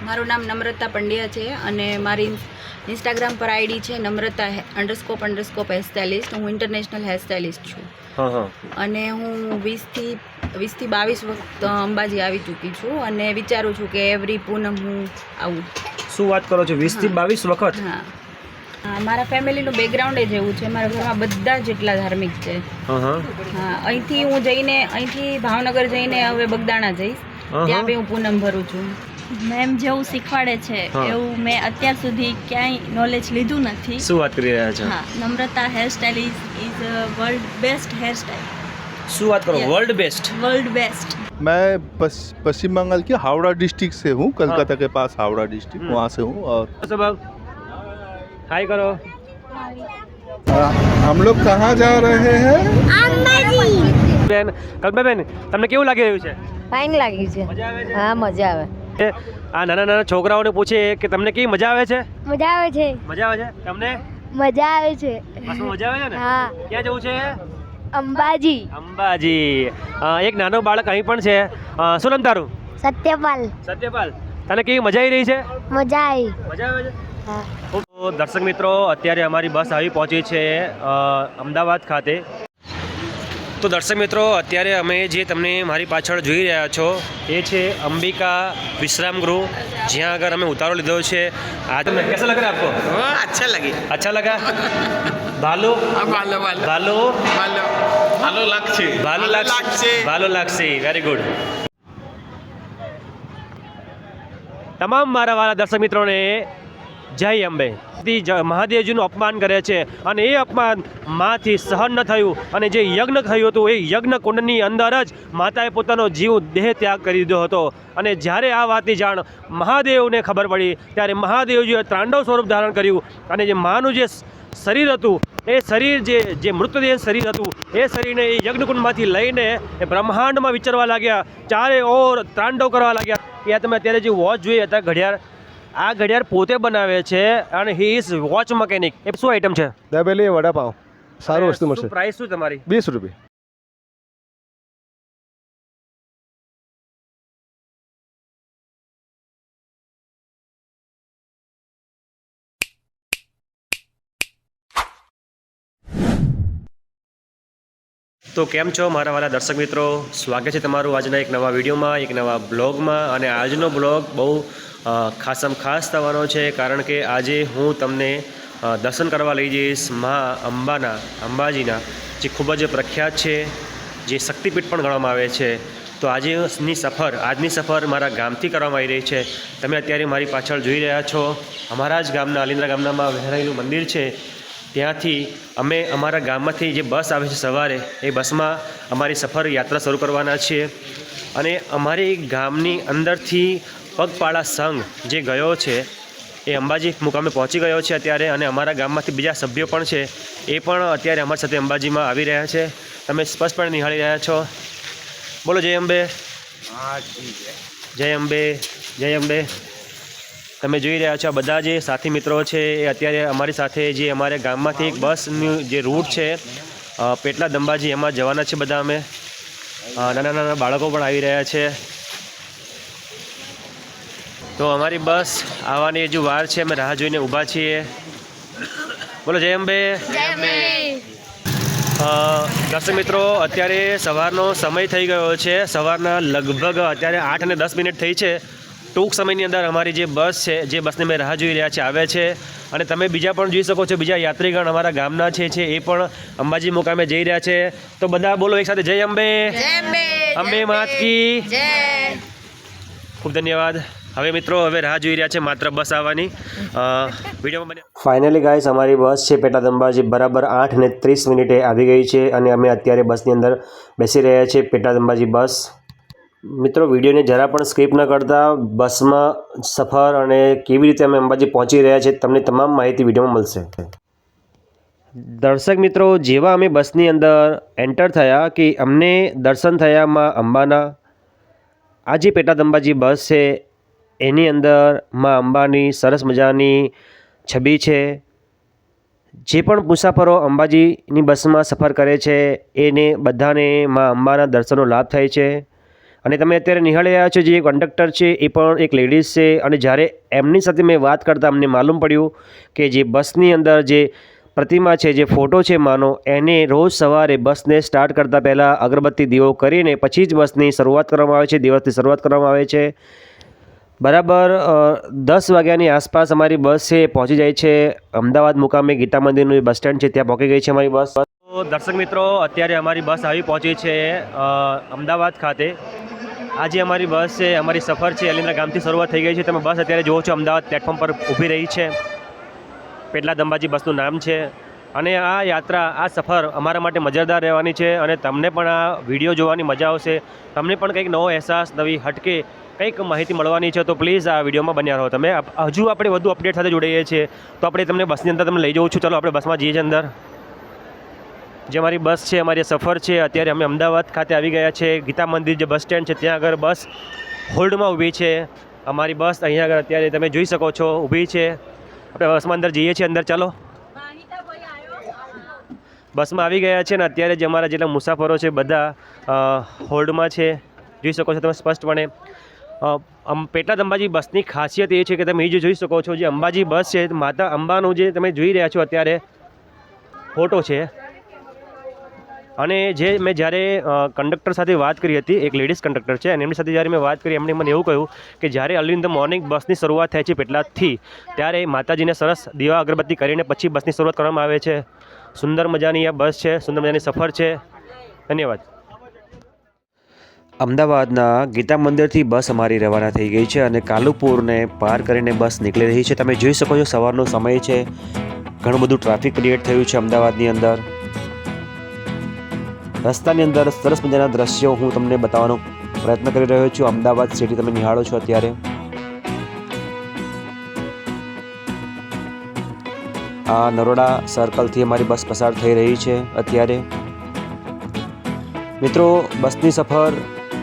મારું નામ નમ્રતા પંડ્યા છે અને મારી ઇન્સ્ટાગ્રામ પર આઈડી છે નમ્રતા___ હેરસ્ટાઇલિસ્ટ. હું ઇન્ટરનેશનલ હેરસ્ટાઇલિસ્ટ છું. અને હું 20 થી 22 વખત અંબાજી આવી ચૂકી છું અને વિચારું છું કે એવરી પૂનમ હું આવું. શું વાત કરો છો? 20 થી 22 વખત? હા, મારા ફેમિલીનું બેકગ્રાઉન્ડ જ એવું છે. મારા ઘરમાં બધા જ એટલા ધાર્મિક છે. હા, અહીંથી ભાવનગર જઈને હવે બગદાણા જઈશ. ત્યાં બી હું પૂનમ ભરું છું. મેમ જેવું શીખવાડે છે એવું મેં અત્યાર સુધી ક્યાંય નોલેજ લીધું નથી. શું વાત કરી રહ્યા છો? હા, નમ્રતા હેરસ્ટાઇલિસ્ટ ઇઝ વર્લ્ડ બેસ્ટ હેરસ્ટાઇલ. શું વાત કરો? World best? World best. मैं पश्चिम बंगाल के हावड़ा डिस्ट्रिक्ट से हूँ, कलकत्ता के पास हावड़ा डिस्ट्रिक्ट, वहाँ से हूँ. और सब हाय करो. हम लोग कहाँ जा रहे हैं? બેન, કલ્પનાબેન, તમને કેવું લાગી રહ્યું છે? ફાઇન લાગી છે. મજા આવે છે? હા, મજા આવે. આ નાના નાના છોકરાઓને પૂછે કે તમને કેવી મજા આવે છે? મજા આવે છે. મજા આવે છે તમને? મજા આવે છે. બસમાં મજા આવે છે ને? હા. ક્યાં જવું છે? અંબાજી. અંબાજી. એક નાનો બાળક અહીં પણ છે. શું નામ તારું? સત્યપાલ. સત્યપાલ, તને કેવી મજા આવી રહી છે? મજા આવી. મજા આવે છે? હા. તો દર્શક મિત્રો, અત્યારે અમારી બસ આવી પહોંચી છે અમદાવાદ ખાતે. તો દર્શક મિત્રો, અત્યારે અમે જે તમને મારી પાછળ જોઈ રહ્યા છો એ છે અંબિકા વિશ્રામ ગૃહ, જ્યાં આગળ અમે ઉતારો લીધો છે. આ તમને कैसा लग रहा है आपको? अच्छा लगे. अच्छा लगा? भालो भालो भालो भालो भालो भालो लागছে भालो लागছে भालो लागছে. Very good. તમામ મારા વાળા દર્શક મિત્રોને જય અંબે. મહાદેવજીનું અપમાન કરે છે અને એ અપમાન માથી સહન ન થયું અને જે યજ્ઞ થયું હતું એ યજ્ઞ કુંડની અંદર જ માતાએ પોતાનો જીવ દેહ ત્યાગ કરી દીધો હતો. અને જ્યારે આ વાતની જાણ મહાદેવને ખબર પડી ત્યારે મહાદેવજીએ તાંડવ સ્વરૂપ ધારણ કર્યું અને જે માનું જે શરીર હતું એ શરીર જે મૃતદેહ શરીર હતું એ શરીરને એ યજ્ઞકુંડમાંથી લઈને એ બ્રહ્માંડમાં વિચરવા લાગ્યા, ચારે ઓર તાંડવ કરવા લાગ્યા. ત્યાં તમે અત્યારે જે વોચ જોઈએ અત્યારે ઘડિયાળ, આ ઘડિયાળ પોતે બનાવે છે અને હી ઇઝ વોચ મકેનિક. એ શું આઈટમ છે? દાબેલી વડાપાવ સારું વસ્તુ મળશે. પ્રાઇસ શું તમારી? 20 રૂપિયા. તો કેમ છો મારા વાલા દર્શક મિત્રો? સ્વાગત છે તમારું આજના એક નવા વિડીયોમાં, એક નવા બ્લોગમાં. અને આજનો બ્લોગ બહુ ખાસમ ખાસ થવાનો છે, કારણ કે આજે હું તમને દર્શન કરવા લઈ જઈશ અંબાજીના, જે ખૂબ જ પ્રખ્યાત છે, જે શક્તિપીઠ પણ ગણવામાં આવે છે. તો આજની સફર મારા ગામથી કરવામાં આવી રહી છે. તમે અત્યારે મારી પાછળ જોઈ રહ્યા છો અમારા જ ગામના અલિન્દ્રા ગામનામાં વહેરાયેલું મંદિર છે. ત્યાંથી અમે અમારા ગામમાંથી જે બસ આવે છે સવારે, એ બસમાં અમારી સફર યાત્રા શરૂ કરવાના છીએ. અને અમારી ગામની અંદરથી પગપાળા સંઘ જે ગયો છે એ અંબાજી મુકામે પહોંચી ગયો છે અત્યારે. અને અમારા ગામમાંથી બીજા સભ્યો પણ છે, એ પણ અત્યારે અમારી સાથે અંબાજીમાં આવી રહ્યા છે. તમે સ્પષ્ટપણે નિહાળી રહ્યા છો. બોલો જય અંબે. જય અંબે, જય અંબે. તમે જોઈ રહ્યા છો આ બધા જે સાથી મિત્રો છે એ અત્યારે અમારી સાથે, જે અમારે ગામમાંથી એક બસનું જે રૂટ છે પેટલાદ અંબાજી, એમાં જવાના છે બધા અમે. નાના નાના બાળકો પણ આવી રહ્યા છે. તો અમારી બસ આવવાની હજુ વાર છે, અમે રાહ જોઈને ઊભા છીએ. બોલો જય અંબે. દર્શક મિત્રો, અત્યારે સવારનો સમય થઈ ગયો છે. સવારના લગભગ અત્યારે 8:10 થઈ છે. ટૂંક સમયની અંદર અમારી જે બસ છે, જે બસને મેં રાહ જોઈ રહ્યા છે, આવે છે. અને તમે બીજા પણ જોઈ શકો છો, બીજા યાત્રીગણ અમારા ગામના છે એ પણ અંબાજી મુકામે જઈ રહ્યા છે. તો બધા બોલો એક સાથે જય અંબે. અંબે માત કી જય. ખૂબ ધન્યવાદ. હવે મિત્રો, હવે રાહ જોઈ રહ્યા છે માત્ર બસ આવવાની. વિડીયોમાં બને ફાઇનલી ગાઈસ, અમારી બસ છે પેટલાદ અંબાજી બરાબર 8:30 આવી ગઈ છે અને અમે અત્યારે બસની અંદર બેસી રહ્યા છીએ, પેટલાદ અંબાજી બસ. મિત્રો, વિડીયોને જરા પણ સ્કીપ ન કરતા બસમાં સફર અને કેવી રીતે અમે અંબાજી પહોંચી રહ્યા છીએ તમને તમામ માહિતી વિડીયોમાં મળશે. દર્શક મિત્રો, જેવા અમે બસની અંદર એન્ટર થયા કે અમને દર્શન થયા માં અંબાના. આ જે પેટલાદ અંબાજી બસ છે એની અંદર માં અંબાની સરસ મજાની છબી છે. જે પણ મુસાફરો અંબાજીની બસમાં સફર કરે છે એને બધાને માં અંબાના દર્શનનો લાભ થાય છે. અને તમે અત્યારે નિહાળી રહ્યા છો જે કંડક્ટર છે એ પણ એક લેડીઝ છે, અને જ્યારે એમની સાથે મેં વાત કરતાં અમને માલુમ પડ્યું કે જે બસની અંદર જે પ્રતિમા છે, જે ફોટો છે માનો, એને રોજ સવારે બસને સ્ટાર્ટ કરતાં પહેલાં અગરબત્તી દીવો કરીને પછી જ બસની શરૂઆત કરવામાં આવે છે, દિવસની શરૂઆત કરવામાં આવે છે. બરાબર 10 વાગ્યાની આસપાસ અમારી બસ છે પહોંચી જાય છે અમદાવાદ મુકામે. ગીતા મંદિરનું બસ સ્ટેન્ડ છે ત્યાં પહોંચી ગઈ છે અમારી બસ. તો દર્શક મિત્રો, અત્યારે અમારી બસ આવી પહોંચી છે અમદાવાદ ખાતે. આજે અમારી બસ છે, અમારી સફર છે અલીન્દ્રા ગામથી શરૂઆત થઈ ગઈ છે. તમે બસ અત્યારે જુઓ છો અમદાવાદ પ્લેટફોર્મ પર ઊભી રહી છે. પેટલાદ અંબાજી બસનું નામ છે. અને આ યાત્રા, આ સફર અમારા માટે મજાદાર રહેવાની છે, અને તમને પણ આ વિડીયો જોવાની મજા આવશે. તમને પણ કંઈક નવો અહેસાસ, નવી હટકે કંઈક માહિતી મળવાની છે. તો પ્લીઝ આ વિડીયોમાં બન્યા રહો તમે. હજુ આપણે વધુ અપડેટ સાથે જોડાઈએ છીએ તો આપણે તમને બસની અંદર તમને લઈ જવું છું. ચાલો આપણે બસમાં જઈએ છીએ અંદર. જે અમારી બસ છે, અમારી સફર છે, અત્યારે અમે અમદાવાદ ખાતે આવી ગયા છે. ગીતા મંદિર જે બસ સ્ટેન્ડ છે ત્યાં આગળ બસ હોલ્ડમાં ઊભી છે અમારી બસ. અહીંયા આગળ અત્યારે તમે જોઈ શકો છો ઊભી છે. આપણે બસમાં અંદર જઈએ છીએ. અંદર ચાલો. બસમાં આવી ગયા છે ને અત્યારે જે અમારા જેટલા મુસાફરો છે બધા હોલ્ડમાં છે. જોઈ શકો છો તમે સ્પષ્ટપણે. પેટલાદ અંબાજી બસની ખાસિયત એ છે કે તમે એ જે જોઈ શકો છો જે અંબાજી બસ છે, માતા અંબાનું જે તમે જોઈ રહ્યા છો અત્યારે ફોટો છે. અને જે મેં જ્યારે કંડક્ટર સાથે વાત કરી હતી, એક લેડીઝ કંડક્ટર છે, અને એમની સાથે જ્યારે મેં વાત કરી એમણે મને એવું કહ્યું કે જ્યારે અર્લી ઇન ધ મોર્નિંગ બસની શરૂઆત થાય છે પેટલાદથી, ત્યારે માતાજીને સરસ દીવા અગરબત્તી કરીને પછી બસની શરૂઆત કરવામાં આવે છે. સુંદર મજાની આ બસ છે, સુંદર મજાની સફર છે. ધન્યવાદ. અમદાવાદના ગીતા મંદિરથી બસ અમારી રવાના થઈ ગઈ છે અને કાલુપુરને પાર કરીને બસ નીકળી રહી છે. તમે જોઈ શકો છો સવારનો સમય છે, ઘણું બધું ટ્રાફિક ક્રિએટ થયું છે અમદાવાદની અંદર. રસ્તાની અંદર સરસ મજાના દ્રશ્યો હું તમને બતાવવાનો પ્રયત્ન કરી રહ્યો છું. અમદાવાદ સિટી તમે નિહાળો છો અત્યારે. આ નરોડા સર્કલથી અમારી બસ પસાર થઈ રહી છે અત્યારે. મિત્રો, બસની સફર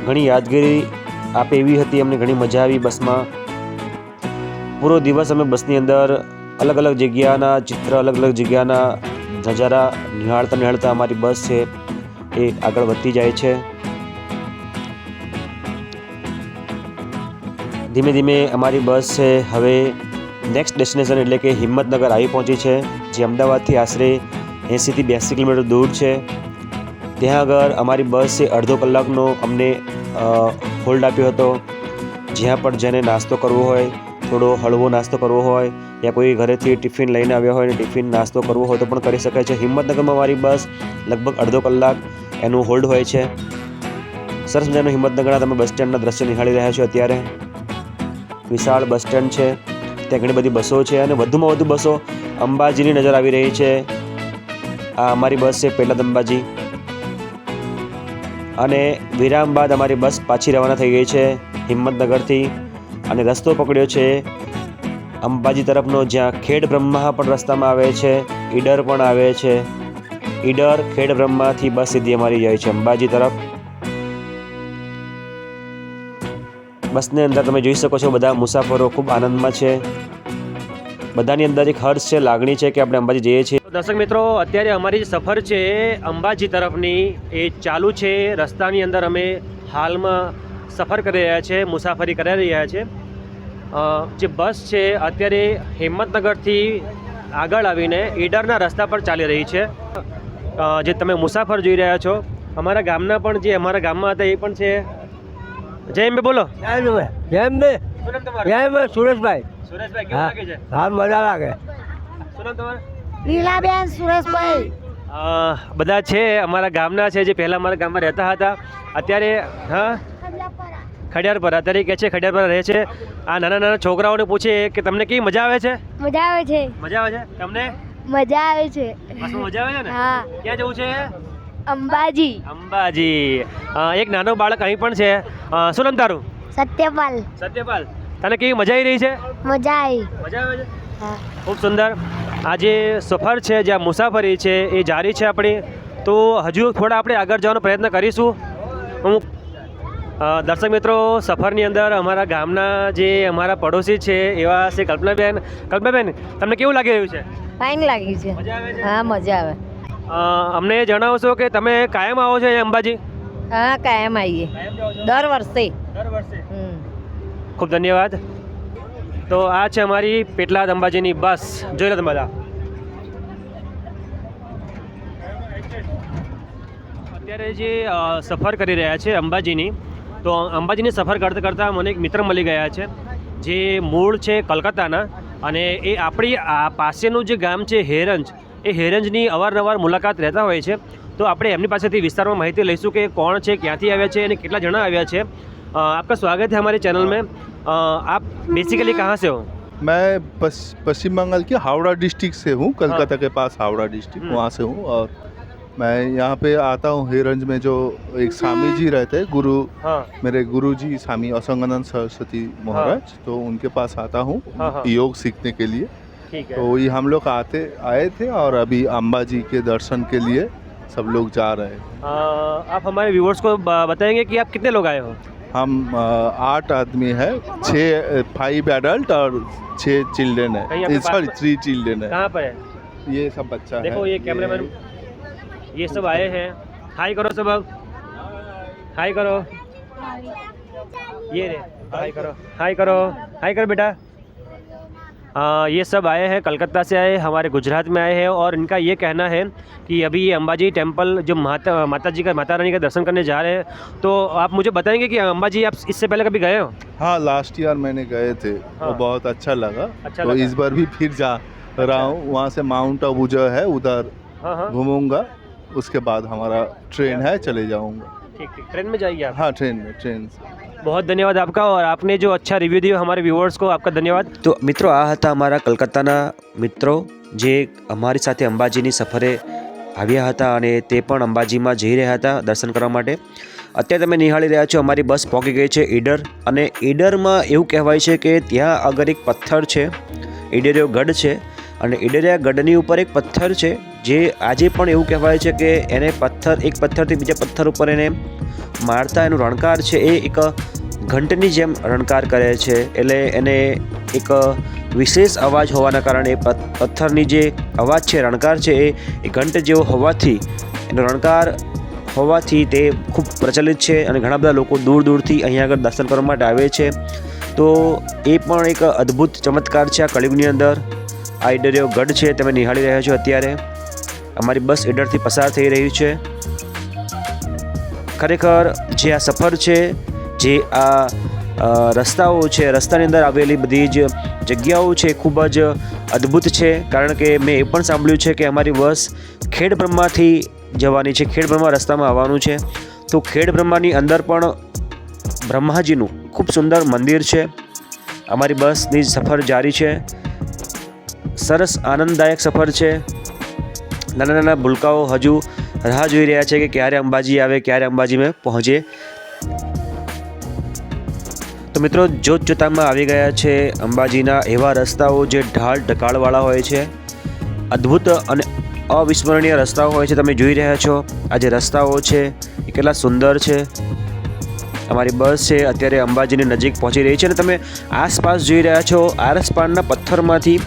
ઘણી યાદગીરી આપે એવી હતી. અમને ઘણી મજા આવી બસમાં. પૂરો દિવસ અમે બસની અંદર અલગ અલગ જગ્યાના ચિત્ર, અલગ અલગ જગ્યાના નજારા નિહાળતા અમારી બસ છે એ આગળ વધતી જાય છે. ધીમે ધીમે અમારી બસ છે હવે નેક્સ્ટ ડેસ્ટિનેશન એટલે કે હિંમતનગર આવી પહોંચી છે, જે અમદાવાદથી આશરે 80 થી 82 કિલોમીટર દૂર છે. ત્યાં આગળ અમારી બસ છે અડધો કલાકનો અમને હોલ્ડ આપ્યો હતો. જ્યાં પણ જેને નાસ્તો કરવો હોય, થોડો હળવો નાસ્તો કરવો હોય, યા કોઈ ઘરેથી ટિફિન લઈને આવ્યા હોય અને ટિફિન નાસ્તો કરવો હોય તો પણ કરી શકાય છે. હિંમતનગરમાં અમારી બસ લગભગ અડધો કલાક એનું હોલ્ડ હોય છે. સરસ મજાનું હિંમતનગરના તમે બસ સ્ટેન્ડના દ્રશ્ય નિહાળી રહ્યા છો અત્યારે. વિશાળ બસ સ્ટેન્ડ છે, ત્યાં ઘણી બધી બસો છે અને વધુમાં વધુ બસો અંબાજીની નજર આવી રહી છે. આ અમારી બસ છે પેટલાદ અંબાજી, અને વિરામ બાદ અમારી બસ પાછી રવાના થઈ ગઈ છે હિંમતનગરથી, અને રસ્તો પકડ્યો છે અંબાજી તરફનો, જ્યાં ખેડ બ્રહ્મા પણ રસ્તામાં આવે છે, ઈડર પણ આવે છે. ઈડર, ખેડ બ્રહ્માથી બસ સીધી અમારી જાય છે અંબાજી તરફ. બસની અંદર તમે જોઈ શકો છો બધા મુસાફરો ખૂબ આનંદમાં છે. બધાની અંદર એક હર્ષ છે, લાગણી છે કે આપણે અંબાજી જઈએ છીએ. દર્શક મિત્રો, અત્યારે અમારી જે સફર છે અંબાજી તરફની એ ચાલુ છે. રસ્તાની અંદર અમે હાલમાં સફર કરી રહ્યા છીએ, મુસાફરી કરી રહ્યા છીએ. જે બસ છે અત્યારે હિંમતનગરથી આગળ આવીને ઈડરના રસ્તા પર ચાલી રહી છે. જે તમે મુસાફર જોઈ રહ્યા છો અમારા ગામના પણ જે અમારા ગામમાં હતા એ પણ છે. જય એમ બોલો. સુરેશભાઈ. સુરેશભાઈ, કેવું લાગે છે? હા, મજા લાગે. શું નામ તમારું? લીલાબેન સુરેશભાઈ. બધા છે અમારા ગામના છે, જે પહેલાં અમારા ગામમાં રહેતા હતા. અત્યારે ખડિયારપરા, અત્યારે કે છે ખડિયારપરા રહે છે. આ નાના નાના છોકરાઓને પૂછે કે તમને કેવી મજા આવે છે? મજા આવે છે. મજા આવે છે તમને? મજા આવે છે. બસમાં મજા આવે છે ને? હા. ક્યાં જવું છે? અંબાજી. અંબાજી. એક નાનો બાળક અહીં પણ છે. શું નામ તારું? સત્યપાલ. સત્યપાલ, તને કેવી મજા આવી રહી છે? મજા આવી. મજા આવે છે? હા. ખૂબ સુંદર. આ જે સફર છે, જે આ મુસાફરી છે એ જારી છે આપણી. તો હજુ થોડા આપણે આગળ જવાનો પ્રયત્ન કરીશું. હું દર્શક મિત્રો, સફરની અંદર અમારા ગામના જે અમારા પડોશી છે એવા છે કલ્પનાબેન. કલ્પનાબેન, તમને કેવું લાગી રહ્યું છે? ફાઇન લાગી છે. મજા આવે છે? હા, મજા આવે. અમને જણાવશો કે તમે કાયમ આવો છો અહીંયા અંબાજી? હા કાયમ આવીએ દર વર્ષે ખૂબ ધન્યવાદ. તો આ છે અમારી પેટલાદ અંબાજીની બસ, જોઈ લો તમે બધા. અત્યારે જે સફર કરી રહ્યા છે અંબાજીની, તો અંબાજીની સફર કરતાં કરતાં મને એક મિત્ર મળી ગયા છે જે મૂળ છે કલકત્તાના, અને એ આપણી આ પાસેનું જે ગામ છે હેરંજ, એ હેરંજની અવારનવાર મુલાકાત રહેતા હોય છે. તો આપણે એમની પાસેથી વિસ્તારમાં માહિતી લઈશું કે કોણ છે, ક્યાંથી આવ્યા છે અને કેટલા જણા આવ્યા છે. आपका स्वागत है हमारे चैनल में. आप बेसिकली कहाँ से हो? मैं पश्चिम बंगाल के हावड़ा डिस्ट्रिक्ट से हूँ, कलकत्ता के पास हावड़ा डिस्ट्रिक्ट, वहाँ से हूँ. और मैं यहाँ पे आता हूँ हेरंज में, जो एक स्वामी जी रहते हैं, गुरु, मेरे गुरु जी स्वामी असंगानंद सरस्वती महाराज, तो उनके पास आता हूँ योग सीखने के लिए. तो वही हम लोग आए थे और अभी अम्बा जी के दर्शन के लिए सब लोग जा रहे हैं. आप हमारे व्यूअर्स को बताएंगे कि आप कितने लोग आए हो? हम 8 आदमी है, 5 एडल्ट और 6 चिल्ड्रेन है, सॉरी 3 चिल्ड्रेन है. कहाँ पर है ये सब बच्चा है. देखो ये कैमरामैन, ये सब आए हैं. हाय करो सब, हाय करो, ये रे हाय करो, हाय करो, हाय कर बेटा. ये सब आए हैं, कलकत्ता से आए, हमारे गुजरात में आए हैं. और इनका ये कहना है कि अभी ये अंबाजी टेम्पल जो माता जी का, माता रानी का दर्शन करने जा रहे हैं. तो आप मुझे बताएंगे कि अंबाजी आप इससे पहले कभी गए हो? हाँ, लास्ट ईयर मैंने गए थे. वो बहुत अच्छा लगा. तो इस बार भी फिर जा रहा हूँ. वहाँ से माउंट आबू जो है उधर घूमूंगा, उसके बाद हमारा ट्रेन है, चले जाऊँगा. ठीक ठीक, ट्रेन में जाइए आप? हाँ, ट्रेन में, ट्रेन से. बहुत धन्यवाद आपका, और आपने जो अच्छा रिव्यू दिया हमारे व्यूअर्स को, आपका धन्यवाद. તો મિત્રો, આ હતા અમારા કલકત્તાના મિત્રો જે અમારી સાથે અંબાજીની સફરે આવ્યા હતા અને તે પણ અંબાજીમાં જઈ રહ્યા હતા દર્શન કરવા માટે. અત્યારે તમે નિહાળી રહ્યા છો, અમારી બસ પહોંચી ગઈ છે ઈડર. અને ઈડરમાં એવું કહેવાય છે કે ત્યાં આગળ એક પથ્થર છે, ઈડરિયો ગઢ છે, અને ઈડરિયા ગઢની ઉપર એક પથ્થર છે જે આજે પણ એવું કહેવાય છે કે એને એક પથ્થરથી બીજા પથ્થર ઉપર એને મારતા એનું રણકાર છે એ એક ઘંટની જેમ રણકાર કરે છે. એટલે એને એક વિશેષ અવાજ હોવાના કારણે પથ્થરની જે અવાજ છે, રણકાર છે, એ ઘંટ જેવો હોવાથી, એનો રણકાર હોવાથી તે ખૂબ પ્રચલિત છે અને ઘણા બધા લોકો દૂર દૂરથી અહીંયા આગળ દર્શન કરવા માટે આવે છે. તો એ પણ એક અદ્ભુત ચમત્કાર છે આ કળિયુગની અંદર. આ ઈડરિયો ગઢ છે, તમે નિહાળી રહ્યા છો. અત્યારે અમારી બસ ઈડરથી પસાર થઈ રહી છે. ખરેખર જે આ સફર છે, જે આ રસ્તાઓ છે, રસ્તાની અંદર આવેલી બધી જ જગ્યાઓ છે, ખૂબ જ અદ્ભુત છે. કારણ કે મેં એ પણ સાંભળ્યું છે કે અમારી બસ ખેડબ્રહ્માથી જવાની છે, ખેડબ્રહ્મા રસ્તામાં આવવાનું છે. તો ખેડબ્રહ્માની અંદર પણ બ્રહ્માજીનું ખૂબ સુંદર મંદિર છે. અમારી બસની સફર જારી છે. સરસ આનંદદાયક સફર છે. નાના નાના ભૂલકાઓ હજુ રાહ જોઈ રહ્યા છે કે ક્યારે અંબાજી આવે, ક્યારે અંબાજીમાં પહોંચે. તો મિત્રો, જોત જોતામાં આવી ગયા છે અંબાજીના એવા રસ્તાઓ જે ઢાળ ઢકાળવાળા હોય છે, અદ્ભુત અને અવિસ્મરણીય રસ્તાઓ હોય છે. તમે જોઈ રહ્યા છો આ જે રસ્તાઓ છે એ કેટલા સુંદર છે. અમારી બસ છે અત્યારે અંબાજીની નજીક પહોંચી રહી છે અને તમે આસપાસ જોઈ રહ્યા છો આરસપારના પથ્થરમાંથી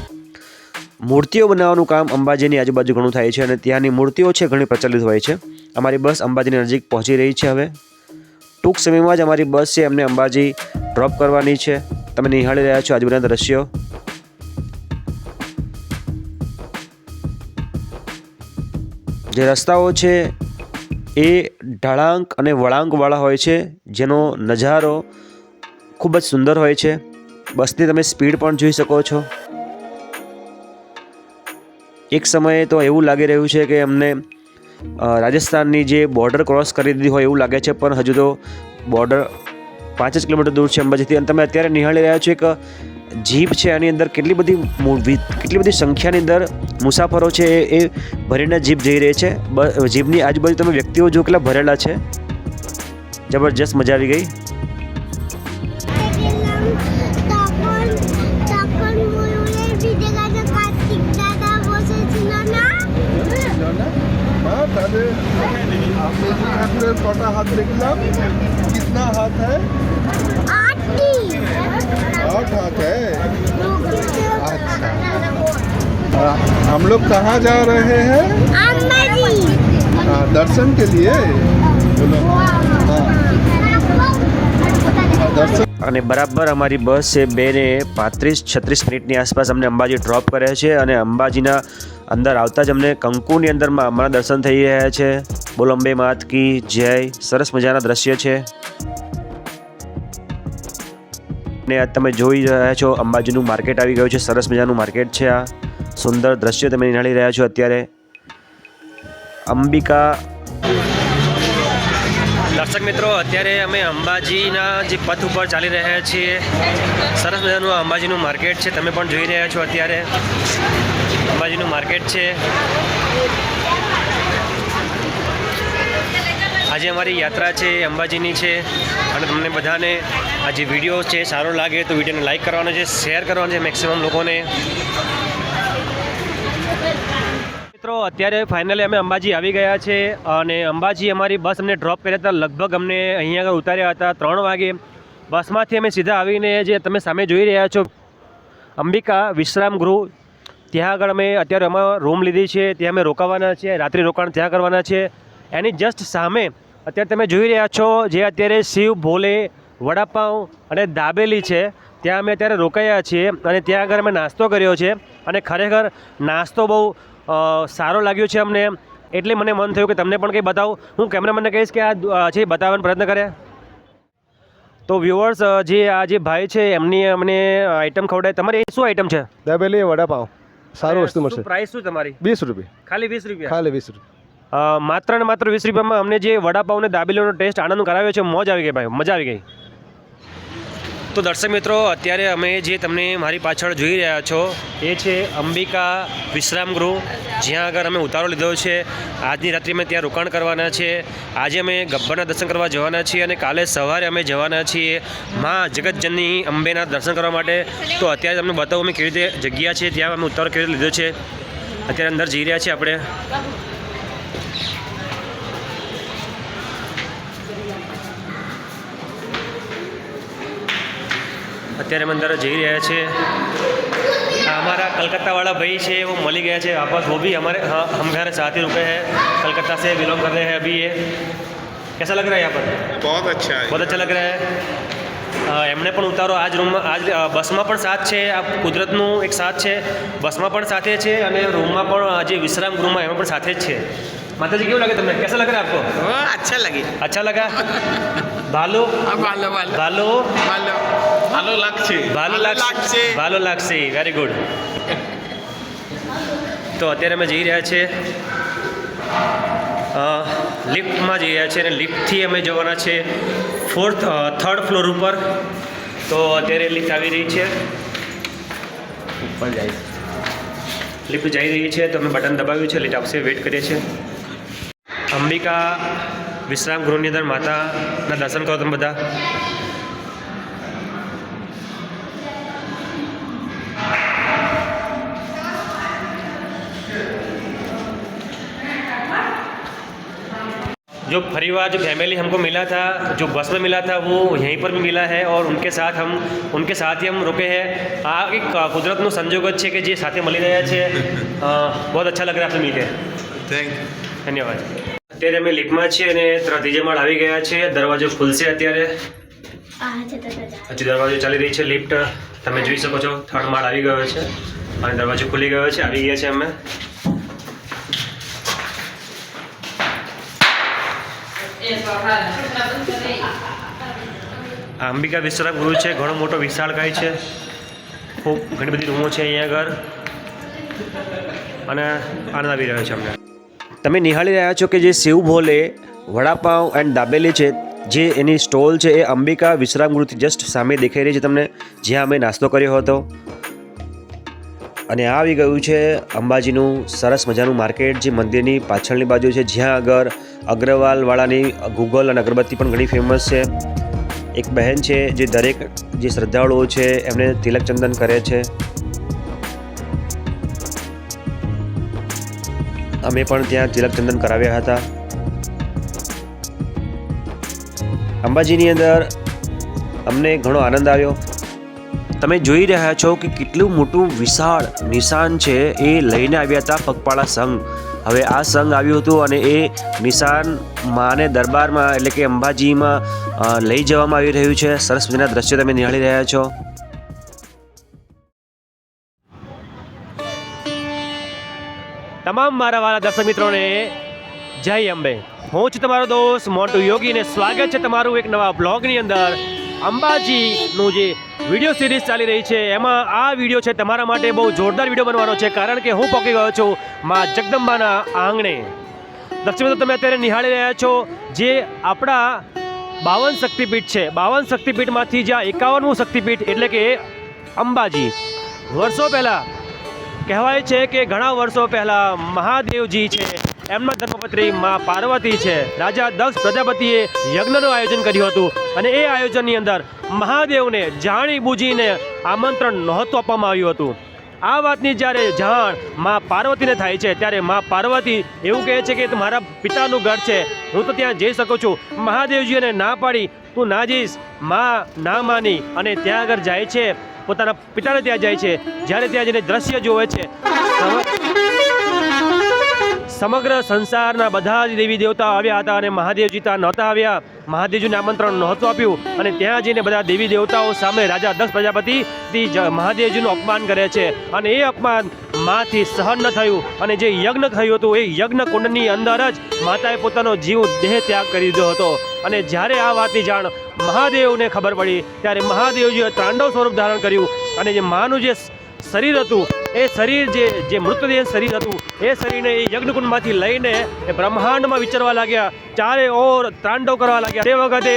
મૂર્તિઓ બનાવવાનું કામ અંબાજીની આજુબાજુ ઘણું થાય છે અને ત્યાંની મૂર્તિઓ છે ઘણી પ્રચલિત હોય છે. અમારી બસ અંબાજીની નજીક પહોંચી રહી છે. હવે ટૂંક સમયમાં જ અમારી બસ છે એમને અંબાજી ડ્રોપ કરવાની છે. તમે નિહાળી રહ્યા છો આજુબાજુના દ્રશ્યો. જે રસ્તાઓ છે એ ઢળાંક અને વળાંકવાળા હોય છે, જેનો નજારો ખૂબ જ સુંદર હોય છે. બસની તમે સ્પીડ પણ જોઈ શકો છો. એક સમયે તો એવું લાગી રહ્યું છે કે અમને રાજસ્થાનની જે બોર્ડર ક્રોસ કરી દીધી હોય એવું લાગે છે, પણ હજુ તો બોર્ડર 5 જ કિલોમીટર દૂર છે અંબાજીથી. અને તમે અત્યારે નિહાળી રહ્યા છો એક જીપ છે, આની અંદર કેટલી બધી સંખ્યાની અંદર મુસાફરો છે એ ભરીને જીપ જઈ રહી છે. જીપની આજુબાજુ તમે વ્યક્તિઓ જો કેટલા ભરેલા છે, જબરજસ્ત મજા આવી ગઈ. छोटा हाथ देखना, कितना हाथ है? 8 हाथ है. अच्छा, हम लोग कहाँ जा रहे हैं? दर्शन के लिए. અને બરાબર અમારી બસ છે 2:35-36 મિનિટની આસપાસ અમને અંબાજી ડ્રોપ કરે છે અને અંબાજીના અંદર આવતા જ અમને કંકુની અંદરમાં અમારા દર્શન થઈ રહ્યા છે. બોલો અંબે માત કી જય. સરસ મજાના દ્રશ્ય છે ને આ તમે જોઈ રહ્યા છો અંબાજીનું માર્કેટ આવી ગયું છે. સરસ મજાનું માર્કેટ છે. આ સુંદર દ્રશ્ય તમે નિહાળી રહ્યા છો અત્યારે. અંબિકા દર્શક મિત્રો, અત્યારે અમે અંબાજીના જે પથ ઉપર ચાલી રહ્યા છીએ. સરસ મજાનું અંબાજીનું માર્કેટ છે, તમે પણ જોઈ રહ્યા છો. અત્યારે અંબાજીનું માર્કેટ છે. આજે અમારી યાત્રા છે અંબાજીની છે અને તમને બધાને આ જે વિડીયો છે સારો લાગે તો વિડીયોને લાઈક કરવાનો છે, શેર કરવાનો છે મેક્સિમમ લોકોને. મિત્રો અત્યારે ફાઇનલી અમે અંબાજી આવી ગયા છે અને અંબાજી અમારી બસ અમને ડ્રોપ કર્યા હતા. લગભગ અમને અહીંયા આગળ ઉતાર્યા હતા 3 વાગે. બસમાંથી અમે સીધા આવીને જે તમે સામે જોઈ રહ્યા છો અંબિકા વિશ્રામ ગૃહ, ત્યાં આગળ અમે અત્યારે અમારા રૂમ લીધી છે. ત્યાં અમે રોકાવાના છે, રાત્રિ રોકાણ ત્યાં કરવાના છે. એની જસ્ટ સામે અત્યારે તમે જોઈ રહ્યા છો જે અત્યારે શિવ ભોલે વડાપાઉં અને દાબેલી છે, ત્યાં અમે અત્યારે રોકાયા છીએ અને ત્યાં આગળ અમે નાસ્તો કર્યો છે અને ખરેખર નાસ્તો બહુ સારો લાગ્યો છે અમને. એટલે મને મન થયું કે તમને પણ કંઈ બતાવું. હું કેમેરામેનને કહીશ કે આ છે બતાવવાનો પ્રયત્ન કરે. તો વ્યુઅર્સ, જે આ જે ભાઈ છે એમની અમને આઈટમ ખવડાય. તમારી શું આઈટમ છે? દાબેલી વડાપાઉં. સારું વસ્તુ મળશે. પ્રાઇસ શું તમારી? 20 રૂપિયા. ખાલી 20 રૂપિયા? ખાલી 20 રૂપિયા. માત્ર ને માત્ર 20 રૂપિયામાં અમને જે વડાપાઉં અને દાબેલીનો ટેસ્ટ આનંદ કરાવ્યો છે, મોજ આવી ગઈ ભાઈ, મજા આવી ગઈ. તો દર્શક મિત્રો, અત્યારે અમે જે તમને મારી પાછળ જોઈ રહ્યા છો એ છે અંબિકા વિશ્રામ ગૃહ, જ્યાં આગળ અમે ઉતારો લીધો છે. આજની રાત્રિ અમે ત્યાં રોકાણ કરવાના છે. આજે અમે ગબ્બરના દર્શન કરવા જવાના છીએ અને કાલે સવારે અમે જવાના છીએ માં જગતજનની અંબેના દર્શન કરવા માટે. તો અત્યારે તમને બતાવું અમે કેવી રીતે જગ્યા છે, ત્યાં અમે ઉતારો કેવી રીતે લીધો છે. અત્યારે અંદર જઈ રહ્યા છીએ આપણે. અત્યારે અમે અંદર જઈ રહ્યા છે. हमारा कलकत्ता वाला भाई है वो मिल गया है वापस. वो भी हमारे हमारे साथ ही रुके हैं. कलकत्ता से बिलोंग कर रहे हैं अभी. ये कैसा लग रहा है यहाँ पर? बहुत अच्छा है. बहुत अच्छा लग रहा है. એમને પણ ઉતારો આજ રૂમમાં, આજ બસમાં પણ સાથ છે. આ કુદરતનું એક સાથ છે. બસમાં પણ સાથે છે અને રૂમમાં પણ જે વિશ્રામ ગૃહમાં એમાં પણ સાથે જ છે. माताजी क्यों लगे तुम्हें? कैसा लग रहा है आपको? अच्छा लगे. अच्छा लगा. भालो भालो भालो भालो भालो भालो लागছে. ભાલો લાગશે. ભાલો લાગશે. Very good. તો અત્યારે અમે જઈ રહ્યા છીએ લિફ્ટમાં જઈ રહ્યા છીએ અને લિફ્ટથી અમે જવાના છે 3rd ફ્લોર ઉપર. તો અત્યારે લિફ્ટ આવી રહી છે, ઉપર જાય, લિફ્ટ જઈ રહી છે. તો અમે બટન દબાવ્યું છે, લિફ્ટ આવશે, વેઇટ કરીએ છીએ. અંબિકા વિશ્રામ ગૃહની અંદર માતાના દર્શન કરો તમે બધા. जो परिवार जो फैमिली हमको मिला था, जो बस में मिला था, वो यहीं पर भी मिला है और उनके साथ ही हम रुके हैं. आ एक कुदरतનો સંજોગ જ છે કે જે સાથે મળી રહ્યા છે. बहुत अच्छा लग रहा है आपसे मिलके. Thank you. ધન્યવાદ. અત્યારે અમે લિફ્ટમાં છીએ અને ત્રીજા માળ આવી ગયા છે. દરવાજો ખુલશે અત્યારે. હજી દરવાજો ચાલી રહી છે લિફ્ટ, તમે જોઈ શકો છો. 3rd માળ આવી ગયો છે અને દરવાજો ખુલી ગયો છે. આવી ગયા છે અમે. અંબિકા વિશ્રામ ગૃહ છે. ઘણો મોટો વિશાળકાય છે. ખૂબ ઘણી બધી રૂમો છે અહીંયા આગળ અને આનંદ આવી રહ્યો છે અમને. તમે નિહાળી રહ્યા છો કે જે શિવ ભોલે વડાપાઉં એન્ડ દાબેલી છે, જે એની સ્ટોલ છે એ અંબિકા વિશ્રામ ગૃહથી જસ્ટ સામે દેખાઈ રહી છે તમને, જ્યાં અમે નાસ્તો કર્યો હતો. અને આ આવી ગયું છે અંબાજીનું સરસ મજાનું માર્કેટ, જે મંદિરની પાછળની બાજુ છે, જ્યાં આગળ અગ્રવાલવાળાની ગૂગલ અને અગરબત્તી પણ ઘણી ફેમસ છે. એક બહેન છે જે દરેક જે શ્રદ્ધાળુઓ છે એમને તિલક ચંદન કરે છે. અમે પણ ત્યાં તિલક ચંદન કરાવ્યા હતા. અંબાજીની અંદર અમને ઘણો આનંદ આવ્યો. તમે જોઈ રહ્યા છો કે કેટલું મોટું વિશાળ નિશાન છે એ લઈને આવ્યા હતા પગપાળા સંઘ. હવે આ સંઘ આવ્યું હતું અને એ નિશાન માને દરબારમાં એટલે કે અંબાજીમાં લઈ જવામાં આવી રહ્યું છે. સરસ મજાના દ્રશ્યો તમે નિહાળી રહ્યા છો. તમામ મારા વાલા દર્શક મિત્રોને જય અંબે. હું છું તમારો દોસ્ત મોન્ટુ યોગી ને સ્વાગત છે તમારું એક નવા બ્લોગની અંદર. અંબાજીનું જે વિડીયો સિરીઝ ચાલી રહી છે એમાં આ વિડીયો છે તમારા માટે બહુ જોરદાર વિડીયો બનવાનો છે, કારણ કે હું પહોંચી ગયો છું માં જગદંબાના આંગણે. દર્શક મિત્રો, તમે અત્યારે નિહાળી રહ્યા છો જે આપણા 52 શક્તિપીઠ છે. 52 શક્તિપીઠમાંથી જ્યાં 51મું શક્તિપીઠ એટલે કે અંબાજી. વર્ષો પહેલાં કહેવાય છે કે ઘણા વર્ષો પહેલાં મહાદેવજી છે એમના ધર્મપત્ની માં પાર્વતી છે, રાજા દક્ષ પ્રજાપતિએ યજ્ઞનું આયોજન કર્યું હતું અને એ આયોજનની અંદર મહાદેવને જાણી બૂજીને આમંત્રણ નહોતું આપવામાં આવ્યું હતું. આ વાતની જ્યારે જાણ માં પાર્વતીને થાય છે ત્યારે માં પાર્વતી એવું કહે છે કે મારા પિતાનું ઘર છે, હું તો ત્યાં જઈ શકું છું. મહાદેવજીને ના પાડી, તું ના જઈશ. માં ના માની અને ત્યાં આગળ જાય છે, પોતાના પિતાને ત્યાં જાય છે. જ્યારે ત્યાં જઈને દ્રશ્ય જોવે છે, સમગ્ર સંસારના બધા જ દેવી દેવતા આવ્યા હતા અને મહાદેવજી ત્યાં નહોતા આવ્યા. મહાદેવજીને આમંત્રણ નહોતું આપ્યું અને ત્યાં જઈને બધા દેવી દેવતાઓ સામે રાજા દક્ષ પ્રજાપતિ મહાદેવજીનું અપમાન કરે છે અને એ અપમાન માથી સહન ન થયું અને જે યજ્ઞ થયું હતું એ યજ્ઞ કુંડની અંદર જ માતાએ પોતાનો જીવ દેહ ત્યાગ કરી દીધો હતો. અને જ્યારે આ વાતની જાણ મહાદેવને ખબર પડી ત્યારે મહાદેવજીએ તાંડવ સ્વરૂપ ધારણ કર્યું અને જે માનું જે શરીર હતું એ શરીર જે મૃતદેહ શરીર હતું એ શરીરને એ યજ્ઞકુંડમાંથી લઈને એ બ્રહ્માંડમાં વિચરવા લાગ્યા, ચારે ઓર તાંડવ કરવા લાગ્યા. તે વખતે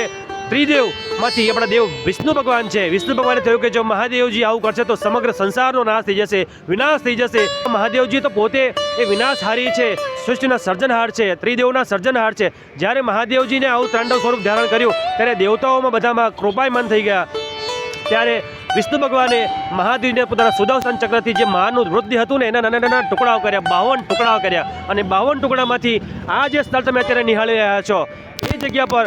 ત્રિદેવમાંથી આપણા દેવ વિષ્ણુ ભગવાન છે. વિષ્ણુ ભગવાને થયું કે જો મહાદેવજી આવું કરશે તો સમગ્ર સંસારનો નાશ થઈ જશે, વિનાશ થઈ જશે. મહાદેવજી તો પોતે એ વિનાશહારી છે, સૃષ્ટિના સર્જનહાર છે, ત્રિદેવના સર્જનહાર છે. જ્યારે મહાદેવજીને આવું તાંડવ સ્વરૂપ ધારણ કર્યું ત્યારે દેવતાઓમાં બધામાં કૃપાયમાન થઈ ગયા. ત્યારે વિષ્ણુ ભગવાને મહાદેવને પોતાના સુદર્શન ચક્રથી જે માનું મૃતદેહ હતું ને એના નાના નાના ટુકડાઓ કર્યા, 52 ટુકડાઓ કર્યા અને 52 ટુકડામાંથી આ જે સ્થળ તમે અત્યારે નિહાળી રહ્યા છો એ જગ્યા પર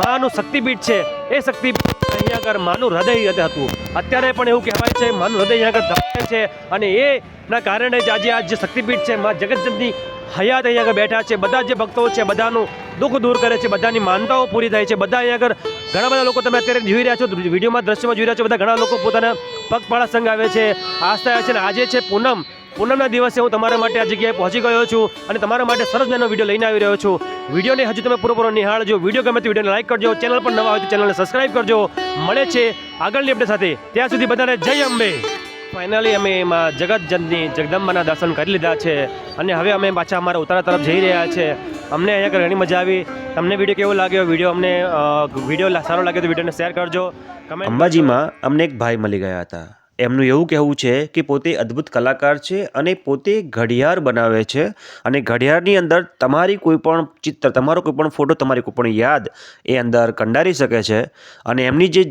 માનું શક્તિપીઠ છે. એ શક્તિપીઠ અહીંયા આગળ માનું હૃદય હતું. અત્યારે પણ એવું કહેવાય છે માનું હૃદય અહીંયા આગળ ધબકે છે અને એના કારણે જ આજે આ જે શક્તિપીઠ છે માં જગતજનની હયાત અહીંયા આગળ બેઠા છે. બધા જે ભક્તો છે બધાનું દુઃખ દૂર કરે છે, બધાની માનતાઓ પૂરી થાય છે. બધા અહીંયા આગળ ઘણા બધા લોકો તમે અત્યારે જોઈ રહ્યા છો, વિડીયોમાં દ્રશ્યમાં જોઈ રહ્યા છો, બધા ઘણા લોકો પોતાના પગપાળા સંઘ આવે છે, આસ્થા આવે છે. અને આજે છે પૂનમના દિવસે હું તમારા માટે આ જગ્યાએ પહોંચી ગયો છું અને તમારા માટે સરસ મજાનો વિડીયો લઈને આવી રહ્યો છું. વિડીયોને હજુ તમે પૂરો નિહાળજો. વિડીયો ગમે તો વિડીયોને લાઈક કરજો, ચેનલ પર નવા હોય તો ચેનલને સબસ્ક્રાઈબ કરજો. મળે છે આગળની અપડેટ સાથે. ત્યાં સુધી બધાને જય અંબે. ફાઇનલી અમે એમાં જગતજનની જગદંબાના દર્શન કરી લીધા છે અને હવે અમે પાછા અમારા ઉતારા તરફ જઈ રહ્યા છે. અમને અહીંયા ઘણી મજા આવી. તમને વિડીયો કેવો લાગ્યો? વિડીયો સારો લાગ્યો તો વિડીયોને શેર કરજો. અંબાજીમાં અમને એક ભાઈ મળી ગયા હતા. એમનું એવું કહેવું છે કે પોતે અદ્ભુત કલાકાર છે અને પોતે ઘડિયાળ બનાવે છે અને ઘડિયાળની અંદર તમારી કોઈ પણ ચિત્ર, તમારો કોઈ પણ ફોટો, તમારી કોઈ પણ યાદ એ અંદર કંડારી શકે છે. અને એમની જે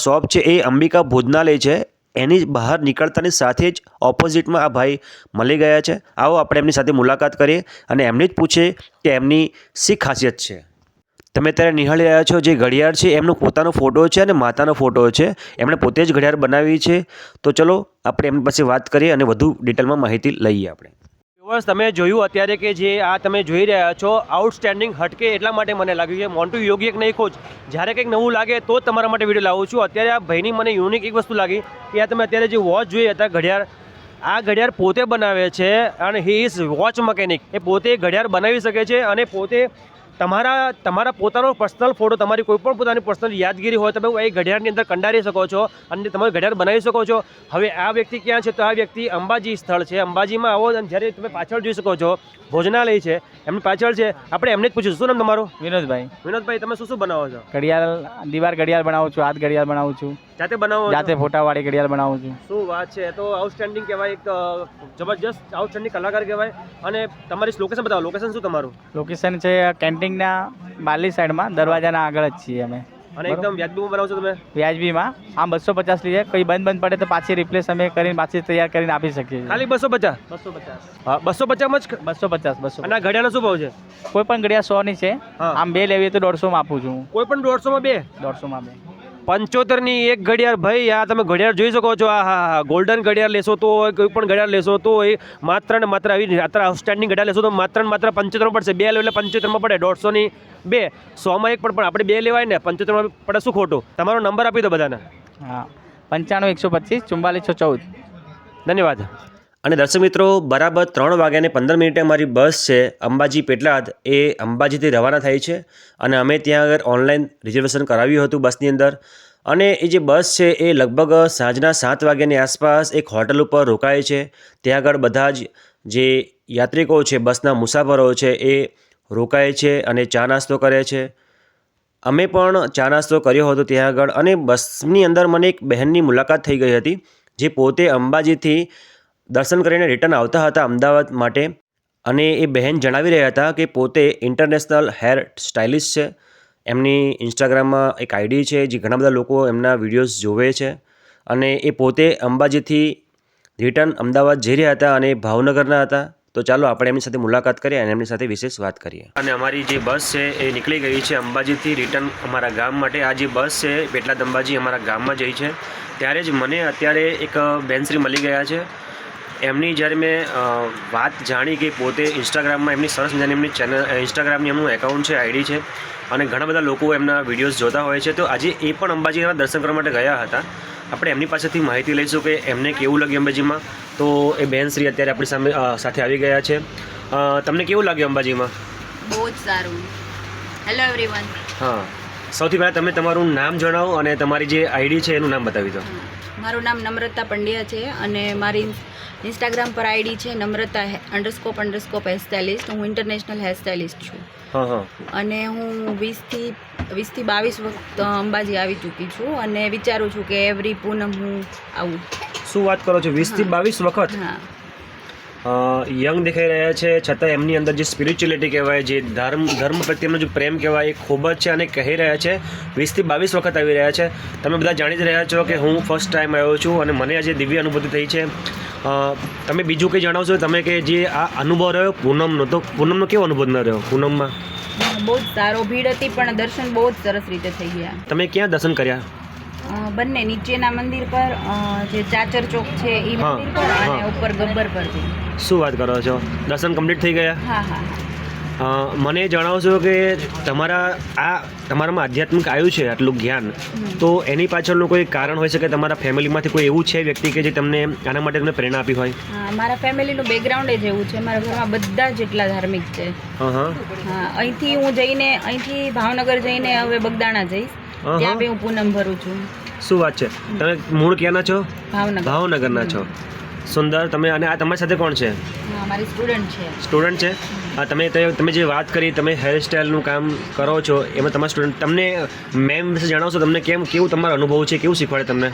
શોપ છે એ અંબિકા ભોજનાલય છે. એની બહાર નીકળતાની સાથે જ ઓપોઝિટમાં આ ભાઈ મળી ગયા છે. આવો આપણે એમની સાથે મુલાકાત કરીએ અને એમને જ પૂછે કે એમની શી ખાસિયત છે. તમે અત્યારે નિહાળી રહ્યા છો જે ઘડિયાળ છે એમનો પોતાનો ફોટો છે અને માતાનો ફોટો છે. એમણે પોતે જ ઘડિયાળ બનાવી છે. તો ચલો આપણે એમની પાસે વાત કરીએ અને વધુ ડિટેલમાં માહિતી લઈએ આપણે. બસ તમે જોયું અત્યારે કે જે આ તમે જોઈ રહ્યા છો આઉટસ્ટેન્ડિંગ હટકે એટલા માટે મને લાગ્યું કે મોન્ટુ યોગી એક નહીં ખોજ. જ્યારે કંઈક નવું લાગે તો જ તમારા માટે વિડીયો લાવું છું. અત્યારે આ ભાઈની મને યુનિક એક વસ્તુ લાગી કે આ તમે અત્યારે જે વોચ જોઈએ અત્યારે ઘડિયાળ, આ ઘડિયાળ પોતે બનાવે છે અને હી ઇઝ વોચ મકેનિક. એ પોતે ઘડિયાળ બનાવી શકે છે અને પોતે તમારા પોતાનો પર્સનલ ફોટો, તમારી કોઈ પણ પોતાની પર્સનલ યાદગીરી હોય તમે એ ઘડિયાળની અંદર કંડારી શકો છો અને તમે ઘડિયાળ બનાવી શકો છો. હવે આ વ્યક્તિ ક્યાં છે? તો આ વ્યક્તિ અંબાજી સ્થળ છે. અંબાજીમાં આવો અને જ્યારે તમે પાછળ જોઈ શકો છો ભોજનાલય છે, એમની પાછળ છે. આપણે એમને જ પૂછ્યું, શું નામ તમારું? વિનોદભાઈ. વિનોદભાઈ, તમે શું બનાવો છો? ઘડિયાળ, દીવાર ઘડિયાળ બનાવું છું, હાથ ઘડિયાળ બનાવું છું. જાતે બનાવો? જાતે ફોટાવાળી ઘડિયાળ બનાવું છું. શું વાત છે! તો આઉટસ્ટેન્ડિંગ કહેવાય, એક જબરજસ્ત આઉટસ્ટેન્ડિંગ કલાકાર કહેવાય. અને તમારી લોકેશન બતાવો. લોકેશન શું તમારું? લોકેશન છે કેન્ટીનના બારલી સાઈડમાં, દરવાજાના આગળ જ છીએ અમે. અને એકદમ વ્યાજબીમાં બનાવો છો તમે? વ્યાજબીમાં. આમ 250 લઈએ, કોઈ બંધ પડે તો પાછી રિપ્લેસ અમે કરીને પાછી તૈયાર કરીને આપી શકીએ. ખાલી 250? 250. હા, 250માં જ? 250. અને આ ઘડિયાળનો શું ભાવ છે? કોઈ પણ ઘડિયાળ 100 ની છે. આમ બે લેવી તો 150 માં આપું છું. કોઈ પણ 150 માં બે? 150 માં બે. 75ની એક ઘડિયાળ ભાઈ, આ તમે ઘડિયાળ જોઈ શકો છો. હા, ગોલ્ડન ઘડિયાળ લેશો તો કોઈ પણ ઘડિયાળ લેશો તો એ માત્ર ને માત્ર આવી આઉટસ્ટેન્ડિંગ ઘડિયાળ લેશો તો માત્ર ને માત્ર 75 પડશે. 2 લો એટલે 75 પડે. 150ની 2, 100માં 1 પણ આપણે 2 લેવાય ને, 75માં પડે. શું ખોટું? તમારો નંબર આપી દો બધાને. હા, 95 125 44 ધન્યવાદ. અને દર્શક મિત્રો, બરાબર 3:15 અમારી બસ છે અંબાજી પેટલાદ, એ અંબાજીથી રવાના થાય છે. અને અમે ત્યાં આગળ ઓનલાઈન રિઝર્વેશન કરાવ્યું હતું બસની અંદર. અને એ જે બસ છે એ લગભગ સાંજના 7 વાગ્યાની આસપાસ એક હોટલ ઉપર રોકાય છે. ત્યાં આગળ બધા જ જે યાત્રિકો છે, બસના મુસાફરો છે, એ રોકાય છે અને ચા નાસ્તો કરે છે. અમે પણ ચા નાસ્તો કર્યો હતો ત્યાં આગળ. અને બસની અંદર મને એક બહેનની મુલાકાત થઈ ગઈ હતી, જે પોતે અંબાજીથી દર્શન કરીને રિટર્ન આવતા હતા અમદાવાદ માટે. અને એ બહેન જણાવી રહ્યા હતા કે પોતે ઇન્ટરનેશનલ હેર સ્ટાઇલિસ્ટ છે. એમની ઇન્સ્ટાગ્રામમાં એક આઈડી છે, જે ઘણા બધા લોકો એમના વિડીયોઝ જોવે છે. અને એ પોતે અંબાજીથી રિટર્ન અમદાવાદ જઈ રહ્યા હતા અને ભાવનગરના હતા. તો ચાલો આપણે એમની સાથે મુલાકાત કરીએ અને એમની સાથે વિશેષ વાત કરીએ. અને અમારી જે બસ છે એ નીકળી ગઈ છે અંબાજીથી રિટર્ન અમારા ગામ માટે. આ જે બસ છે પેટલાદ અંબાજી અમારા ગામમાં જઈ છે. ત્યારે જ મને અત્યારે એક બેનશ્રી મળી ગયા છે. એમની જ્યારે મેં વાત જાણી કે પોતે ઇન્સ્ટાગ્રામમાં એમની સરસ મજાની એમની ચેનલ, ઇન્સ્ટાગ્રામની એમનું એકાઉન્ટ છે, આઈડી છે, અને ઘણા બધા લોકો એમના વિડીયોઝ જોતા હોય છે. તો આજે એ પણ અંબાજીના દર્શન કરવા માટે ગયા હતા. આપણે એમની પાસેથી માહિતી લઈશું કે એમને કેવું લાગ્યું અંબાજીમાં. તો એ બહેનશ્રી અત્યારે આપણી સાથે આવી ગયા છે. તમને કેવું લાગ્યું અંબાજીમાં? બહુ જ સારું. Hello everyone. હા, સૌથી પહેલાં તમે તમારું નામ જણાવો અને તમારી જે આઈડી છે એનું નામ બતાવી દો. મારું નામ નમ્રતા પંડ્યા છે અને મારી ઇન્સ્ટાગ્રામ પર આઈડી છે નમ્રતા __ હેર સ્ટાઇલિસ્ટ. હું ઇન્ટરનેશનલ હેર સ્ટાઇલિસ્ટ છું. અને હું 20 થી 22 વખત અંબાજી આવી ચૂકી છું અને વિચારું છું કે એવરી પૂનમ હું આવું. શું વાત કરો છો? 20 થી 22 વખત? હા. યંગ દેખાઈ રહ્યા છે, છતાં એમની અંદર જે સ્પિરિચ્યુઅલિટી કહેવાય, જે ધર્મ પ્રત્યેનો જે પ્રેમ કહેવાય, એ ખૂબ જ છે. અને કહી રહ્યા છે 20 થી 22 વખત આવી રહ્યા છે. તમે બધા જાણી જ રહ્યા છો કે હું ફર્સ્ટ ટાઈમ આવ્યો છું અને મને આજે દિવ્ય અનુભૂતિ થઈ છે. તમે બીજું કંઈ જણાવશો તમે કે જે આ અનુભવ રહ્યો પૂનમનો? તો પૂનમનો કેવો અનુભવ ન રહ્યો? પૂનમમાં બહુ જ સારો, ભીડ હતી પણ દર્શન બહુ જ સરસ રીતે થઈ ગયા. તમે ક્યાં દર્શન કર્યા? બંને, નીચેના મંદિર પર જે ચાચર ચોક છે એ મંદિર પર અને ઉપર ગબ્બર પર. શું વાત કરો છો? દર્શન કમ્પ્લીટ થઈ ગયા? હા હા. મને જણાવશો કે તમારામાં આધ્યાત્મિક આવ્યું છે આટલું જ્ઞાન, તો એની પાછળનું કોઈ કારણ હોઈ શકે? તમારા ફેમિલીમાંથી કોઈ એવું છે વ્યક્તિ કે જે તમને આના માટે તમને પ્રેરણા આપી હોય? હા, મારા ફેમિલીનું બેકગ્રાઉન્ડ જ એવું છે. મારા ઘરમાં બધા જ એટલા ધાર્મિક છે. હા, અહીંથી હું જઈને, અહીંથી ભાવનગર જઈને હવે બગદાણા જઈશ, ત્યાં બી હું પૂનમ ભરું છું. શું વાત છે! તમે મૂળ ક્યાંના છો? ભાવનગરના છો. સુંદર. તમે અને આ તમારી સાથે કોણ છે? મારી સ્ટુડન્ટ છે. સ્ટુડન્ટ છે? તમે જે વાત કરી, તમે હેરસ્ટાઈલનું કામ કરો છો, એમાં તમારા સ્ટુડન્ટ, તમને મેમ વિશે જણાવશો? તમને કેવું તમારો અનુભવ છે? કેવું શીખવાડે તમને?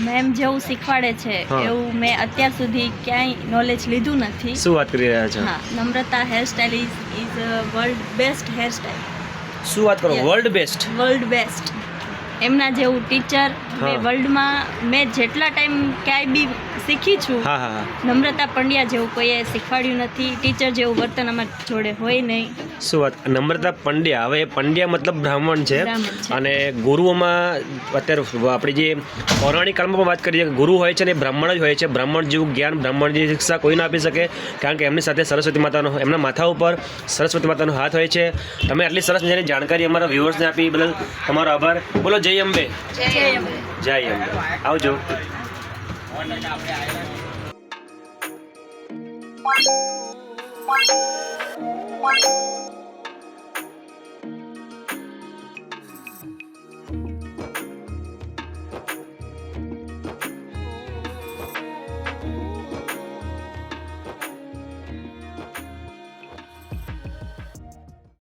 મેમ જેવું શીખવાડે છે એવું મેં અત્યાર સુધી ક્યાંય નોલેજ લીધું નથી. શું વાત કરી રહ્યા છો? હા, Namrata hair stylist is world best hair style. શું વાત કરો? World best? World best. એમના જેવું ટીચર મેં વર્લ્ડમાં મેં જેટલા ટાઈમ ક્યાંય બી શીખી છું, નમ્રતા પંડ્યા જેવું કોઈએ શીખવાડ્યું નથી. ટીચર જેવું વર્તન અમારી જોડે હોય નહીં. શું વાત! નમ્રતા પંડ્યા. હવે પંડ્યા મતલબ બ્રાહ્મણ છે. અને ગુરુઓમાં અત્યારે આપણી જે પૌરાણિક કાળમાં પણ વાત કરીએ, ગુરુ હોય છે ને એ બ્રાહ્મણ જ હોય છે. બ્રાહ્મણ જેવું જ્ઞાન, બ્રાહ્મણ જેવી શિક્ષા કોઈ ના આપી શકે, કારણ કે એમની સાથે સરસ્વતી માતાનો, એમના માથા ઉપર સરસ્વતી માતાનો હાથ હોય છે. તમે આટલી સરસ મજાની જાણકારી અમારા વ્યુઅર્સને આપી બદલ તમારો આભાર. બોલો જય અંબે. જય અંબે. જય અંબે. આવજો. What?